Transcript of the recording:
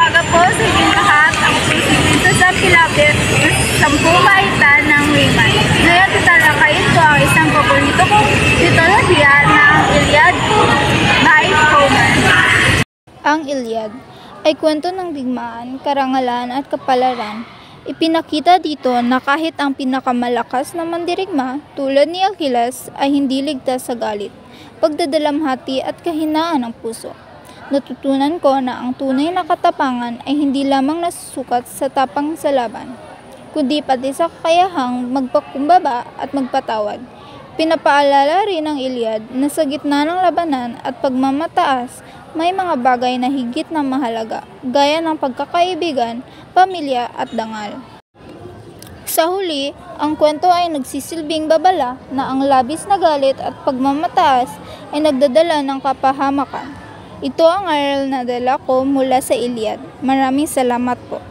Umaga po sa inyong lahat. Ako po si Princess Pilapit sa 10 baitan ng Rayman. Ngayon tatalakayin ko ang isang paborito kong mitolohiya ng Iliad by Homer. Ang Iliad ay kwento ng digmaan, karangalan at kapalaran. Ipinakita dito na kahit ang pinakamalakas na mandirigma tulad ni Achilles ay hindi ligtas sa galit, pagdadalamhati at kahinaan ng puso. Natutunan ko na ang tunay na katapangan ay hindi lamang nasusukat sa tapang sa laban, kundi pati sa kakayahang magpakumbaba at magpatawad. Pinapaalala rin ng Iliad na sa gitna ng labanan at pagmamataas, may mga bagay na higit na mahalaga, gaya ng pagkakaibigan, pamilya at dangal. Sa huli, ang kwento ay nagsisilbing babala na ang labis na galit at pagmamataas ay nagdadala ng kapahamakan. Ito ang aral na dala ko mula sa Iliad. Maraming salamat po.